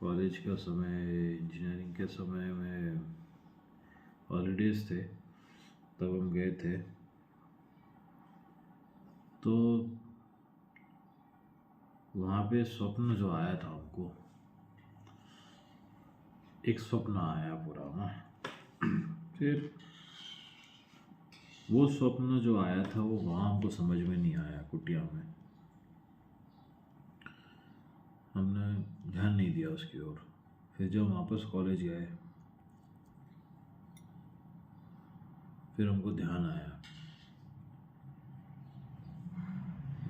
College का समय, engineering के समय में हॉलीडेज थे, तब हम गए थे। तो वहाँ पे स्वप्न जो आया था हमको, एक स्वप्न आया पूरा ना। फिर वो स्वप्न जो आया था वो वहाँ हमको समझ में नहीं आया, कुटिया में हमने ध्यान नहीं दिया उसकी ओर। फिर जब वापस कॉलेज गए, फिर हमको ध्यान आया,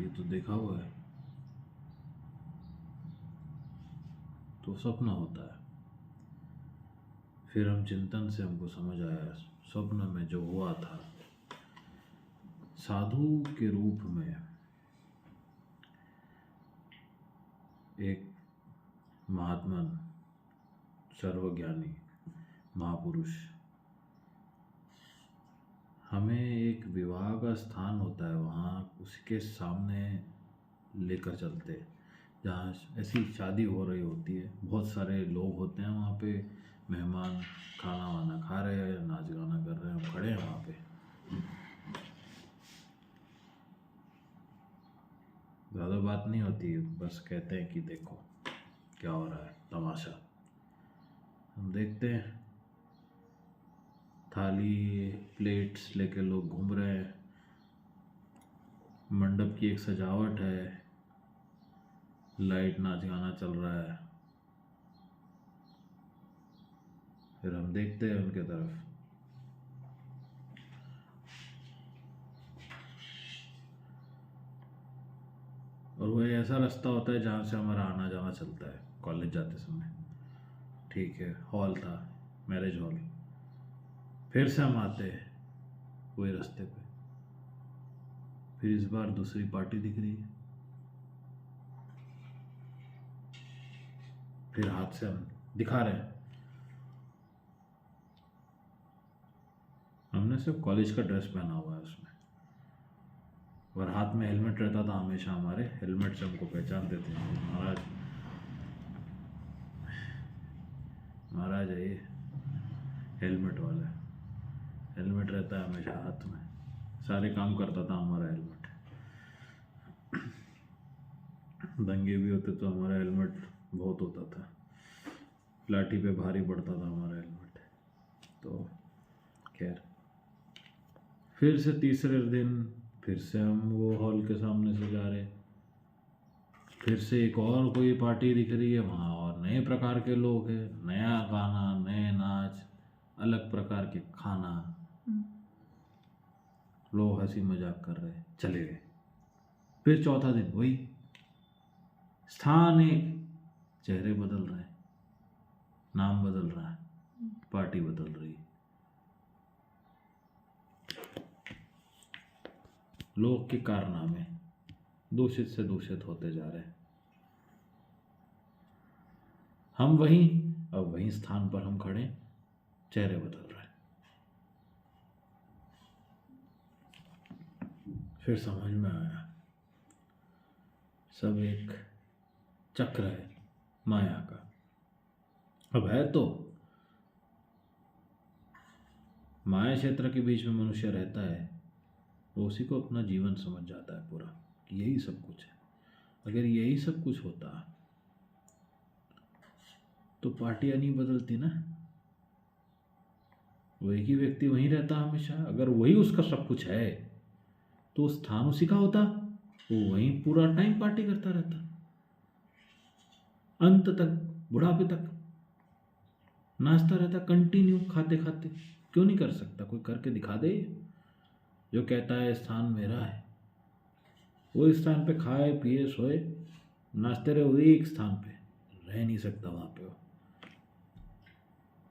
ये तो देखा हुआ है, तो सपना होता है। फिर हम चिंतन से हमको समझ आया, स्वप्न में जो हुआ था, साधु के रूप में एक महात्मन, सर्वज्ञानी महापुरुष हमें एक विवाह का स्थान होता है, वहाँ उसके सामने लेकर चलते, जहाँ ऐसी शादी हो रही होती है, बहुत सारे लोग होते हैं वहाँ पे, मेहमान खाना वाना खा रहे हैं, नाच गाना कर रहे हैं, हम खड़े हैं वहाँ पे। ज़्यादा बात नहीं होती, बस कहते हैं कि देखो क्या हो रहा है, तमाशा। हम देखते हैं, थाली प्लेट्स लेके लोग घूम रहे हैं, मंडप की एक सजावट है, लाइट नाच गाना चल रहा है। फिर हम देखते हैं उनके तरफ, और वो ऐसा रास्ता होता है जहाँ से हमारा आना जाना चलता है कॉलेज जाते समय। ठीक है, हॉल था, मैरिज हॉल। फिर से हम आते हैं वही रास्ते पे, फिर इस बार दूसरी पार्टी दिख रही है, फिर हाथ से हम दिखा रहे हैं। हमने सिर्फ कॉलेज का ड्रेस पहना हुआ है उसमें, और हाथ में हेलमेट रहता था हमेशा हमारे, हेलमेट से हमको पहचानते थे, महाराज महाराज है ये, हेलमेट वाला। हेलमेट रहता है हमेशा हाथ में, सारे काम करता था हमारा हेलमेट। दंगे भी होते तो हमारा हेलमेट बहुत होता था, लाठी पे भारी पड़ता था हमारा हेलमेट। तो खैर, फिर से तीसरे दिन फिर से हम वो हॉल के सामने से जा रहे, फिर से एक और कोई पार्टी दिख रही है, वहाँ और नए प्रकार के लोग हैं, नया गाना, नए नाच, अलग प्रकार के खाना, लोग हंसी मजाक कर रहे, चले गए। फिर चौथा दिन वही स्थान, एक चेहरे बदल रहे, नाम बदल रहा है, पार्टी बदल रही, लोग के कारनामे दूषित से दूषित होते जा रहे हैं। हम वहीं, अब वहीं स्थान पर हम खड़े, चेहरे बदल रहे। फिर समझ में आया, सब एक चक्र है माया का। अब है तो माया क्षेत्र के बीच में मनुष्य रहता है, वो उसी को अपना जीवन समझ जाता है पूरा, कि यही सब कुछ है। अगर यही सब कुछ होता तो पार्टियां नहीं बदलती ना, वो एक ही व्यक्ति वहीं रहता हमेशा। अगर वही उसका सब कुछ है तो स्थान उसी का होता, वो वहीं पूरा टाइम पार्टी करता रहता, अंत तक, बुढ़ापे तक नाचता रहता, कंटिन्यू, खाते खाते। क्यों नहीं कर सकता? कोई करके दिखा दे। जो कहता है स्थान मेरा है, वो इस स्थान पे खाए पिए सोए नाचते रहे, वही एक स्थान पे रह नहीं सकता। वहाँ पे वो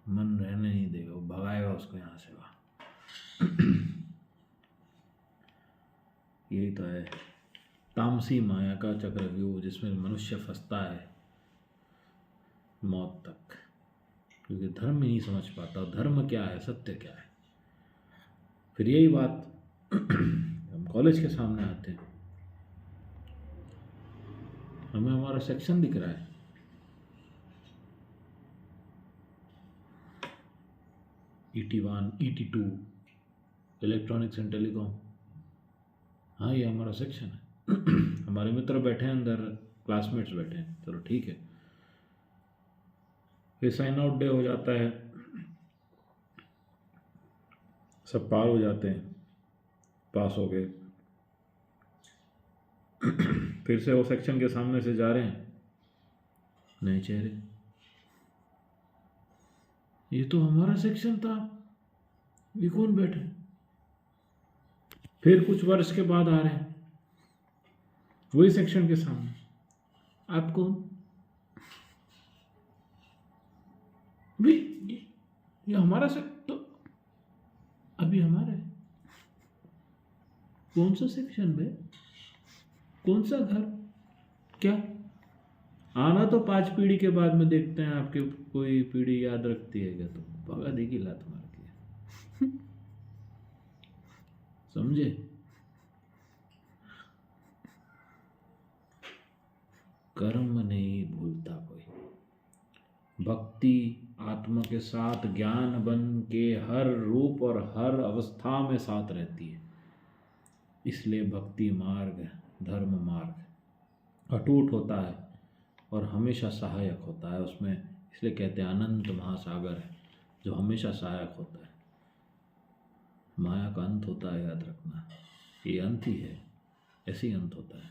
मन रहने नहीं देगा, वो भगाएगा उसको यहाँ से वहाँ। यही तो है तामसी माया का चक्रव्यूह, जिसमें मनुष्य फंसता है मौत तक, क्योंकि धर्म ही नहीं समझ पाता, धर्म क्या है, सत्य क्या है। फिर यही बात हम कॉलेज के सामने आते हैं, हमें हमारा सेक्शन दिख रहा है, ET1, ET2, electronics and telecom. हाँ, ये हमारा सेक्शन है। हमारे मित्र बैठे हैं अंदर, क्लासमेट्स बैठे हैं, चलो ठीक है। फिर साइन आउट डे हो जाता है, सब पार हो जाते हैं, पास हो गए। फिर से वो सेक्शन के सामने से जा रहे हैं, नए चेहरे, ये तो हमारा सेक्शन था, ये कौन बैठे। फिर कुछ वर्ष के बाद आ रहे हैं, वही सेक्शन के सामने, आप कौन भी, ये हमारा तो अभी हमारा है। कौन सा सेक्शन बे, कौन सा घर, क्या आना तो 5 पीढ़ी के बाद में देखते हैं, आपके कोई पीढ़ी याद रखती है क्या, तो भगा देगी लात मार के। समझे। कर्म नहीं भूलता कोई, भक्ति आत्मा के साथ ज्ञान बन के हर रूप और हर अवस्था में साथ रहती है। इसलिए भक्ति मार्ग, धर्म मार्ग अटूट होता है और हमेशा सहायक होता है उसमें। इसलिए कहते हैं अनंत महासागर है जो हमेशा सहायक होता है। माया का अंत होता है, याद रखना, ये अंत ही है, ऐसे ही अंत होता है।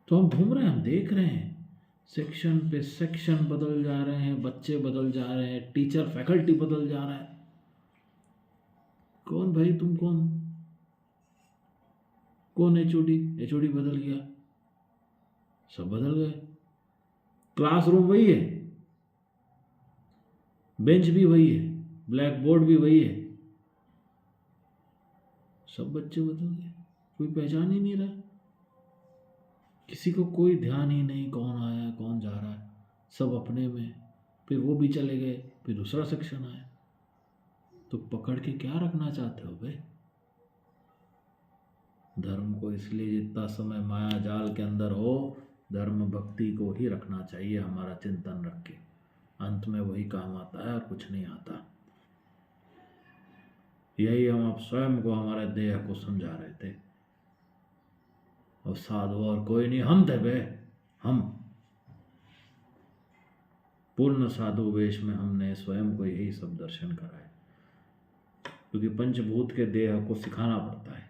तो हम घूम रहे हैं, हम देख रहे हैं, सेक्शन पे सेक्शन बदल जा रहे हैं, बच्चे बदल जा रहे हैं, टीचर फैकल्टी बदल जा रहा है। कौन भाई तुम कौन एचओडी बदल गया, सब बदल गए। क्लासरूम वही है, बेंच भी वही है, ब्लैक बोर्ड भी वही है, सब बच्चे बदल गए, कोई पहचान ही नहीं रहा, किसी को कोई ध्यान ही नहीं कौन आया कौन जा रहा है, सब अपने में। फिर वो भी चले गए, फिर दूसरा सेक्शन आया, तो पकड़ के क्या रखना चाहते हो भाई। धर्म को इसलिए जितना समय माया जाल के अंदर हो, धर्म भक्ति को ही रखना चाहिए हमारा चिंतन रख के, अंत में वही काम आता है और कुछ नहीं आता। यही हम अब स्वयं को, हमारे देह को समझा रहे थे। और साधु और कोई नहीं, हम थे बे, हम पूर्ण साधु वेश में हमने स्वयं को यही सब दर्शन कराए। क्योंकि पंचभूत के देह को सिखाना पड़ता है,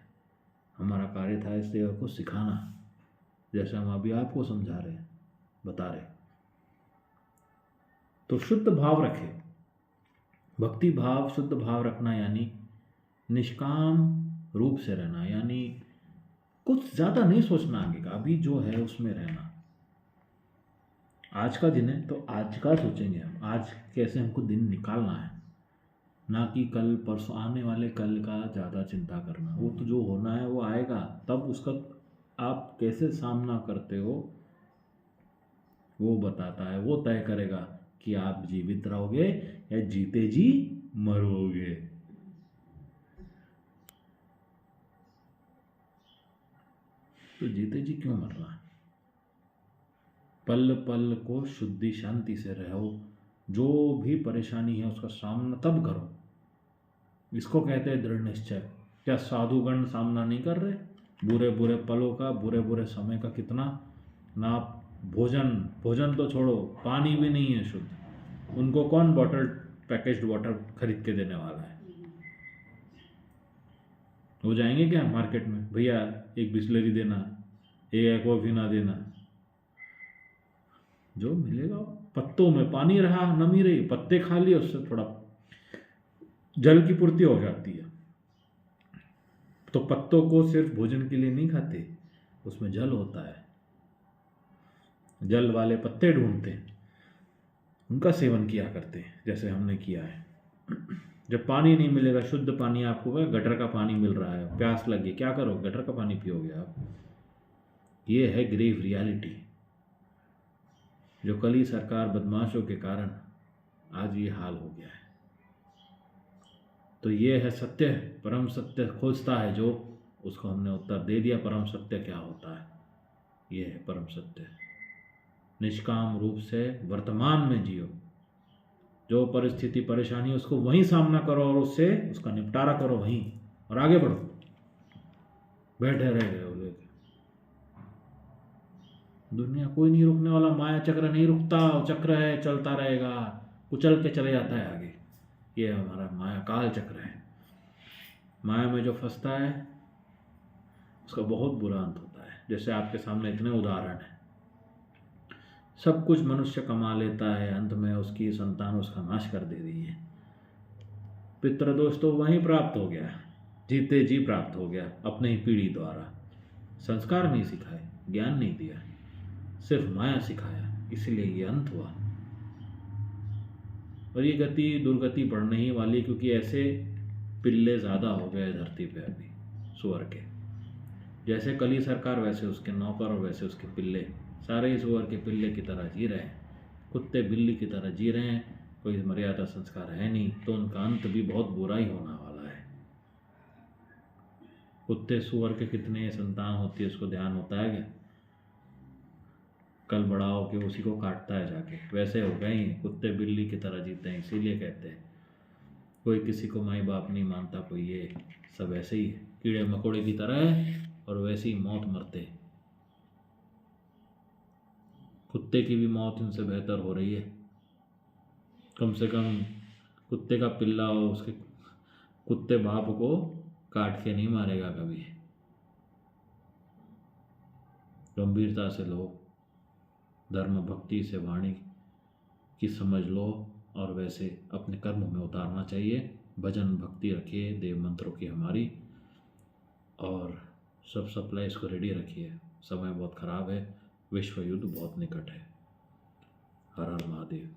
हमारा कार्य था इस देह को सिखाना, जैसे हम अभी आपको समझा रहे हैं, बता रहे। तो शुद्ध भाव रखे, भक्ति भाव, शुद्ध भाव रखना यानी निष्काम रूप से रहना, यानी कुछ ज़्यादा नहीं सोचना आगे का, अभी जो है उसमें रहना। आज का दिन है तो आज का सोचेंगे हम, आज कैसे हमको दिन निकालना है, ना कि कल परसों आने वाले कल का ज़्यादा चिंता करना। वो तो जो होना है वो आएगा, तब उसका आप कैसे सामना करते हो वो बताता है, वो तय करेगा कि आप जीवित रहोगे या जीते जी मरोगे। तो जीते जी क्यों मरना है, पल पल को शुद्धि शांति से रहो, जो भी परेशानी है उसका सामना तब करो। इसको कहते हैं दृढ़ निश्चय। क्या साधुगण सामना नहीं कर रहे बुरे बुरे पलों का, बुरे बुरे समय का? कितना ना, भोजन तो छोड़ो, पानी भी नहीं है शुद्ध, उनको कौन बॉटल पैकेज्ड वाटर खरीद के देने वाला है? वो जाएंगे क्या मार्केट में, भैया एक बिस्लरी देना, एक एक्वाफिना देना? जो मिलेगा पत्तों में पानी रहा, नमी रही, पत्ते खा लिए, उससे थोड़ा जल की पूर्ति हो जाती है। तो पत्तों को सिर्फ भोजन के लिए नहीं खाते, उसमें जल होता है, जल वाले पत्ते ढूंढते हैं, उनका सेवन किया करते हैं, जैसे हमने किया है। जब पानी नहीं मिलेगा, शुद्ध पानी आपको गटर का पानी मिल रहा है, प्यास लगी, क्या करो, गटर का पानी पियोगे आप? ये है ग्रेव रियलिटी, जो कल ही सरकार बदमाशों के कारण आज ये हाल हो गया है। तो ये है सत्य, परम सत्य खोजता है जो, उसको हमने उत्तर दे दिया। परम सत्य क्या होता है? ये है परम सत्य। निष्काम रूप से वर्तमान में जियो, जो परिस्थिति परेशानी उसको वहीं सामना करो और उससे उसका निपटारा करो वहीं, और आगे बढ़ो। बैठे रह गए बोले दुनिया कोई नहीं रुकने वाला, माया चक्र नहीं रुकता, चक्र है चलता रहेगा, कुचल के चले जाता है आगे। ये हमारा माया काल चक्र है। माया में जो फंसता है उसका बहुत बुरा अंत होता है। जैसे आपके सामने इतने उदाहरण हैं, सब कुछ मनुष्य कमा लेता है, अंत में उसकी संतान उसका नाश कर दे रही है। पितृदोष तो वहीं प्राप्त हो गया, जीते जी प्राप्त हो गया, अपने ही पीढ़ी द्वारा। संस्कार नहीं सिखाए, ज्ञान नहीं दिया, सिर्फ माया सिखाया, इसलिए ये अंत हुआ। और ये गति दुर्गति बढ़ने ही वाली, क्योंकि ऐसे पिल्ले ज़्यादा हो गए धरती पे अभी सुअर के। जैसे कली सरकार वैसे उसके नौकर और वैसे उसके पिल्ले, सारे ही सुअर के पिल्ले की तरह जी रहे हैं, कुत्ते बिल्ली की तरह जी रहे हैं। कोई मर्यादा संस्कार है नहीं, तो उनका अंत भी बहुत बुरा ही होने वाला है। कुत्ते सुअर के कितने संतान होती है उसको ध्यान होता है क्या? कल बड़ा हो के उसी को काटता है जाके। वैसे हो गए ही, कुत्ते बिल्ली की तरह जीते हैं, इसीलिए कहते हैं कोई किसी को माई बाप नहीं मानता, कोई ये सब ऐसे ही है, कीड़े मकोड़े की तरह है, और वैसे ही मौत मरते। कुत्ते की भी मौत इनसे बेहतर हो रही है। कम से कम कुत्ते का पिल्ला हो, उसके कुत्ते बाप को काट के नहीं मारेगा कभी। गंभीरता से लो, धर्म भक्ति से वाणी की समझ लो, और वैसे अपने कर्म में उतारना चाहिए। भजन भक्ति रखिए, देव मंत्रों की हमारी, और सब सप्लाईज को रेडी रखिए। समय बहुत ख़राब है, विश्व युद्ध बहुत निकट है। हर हर महादेव।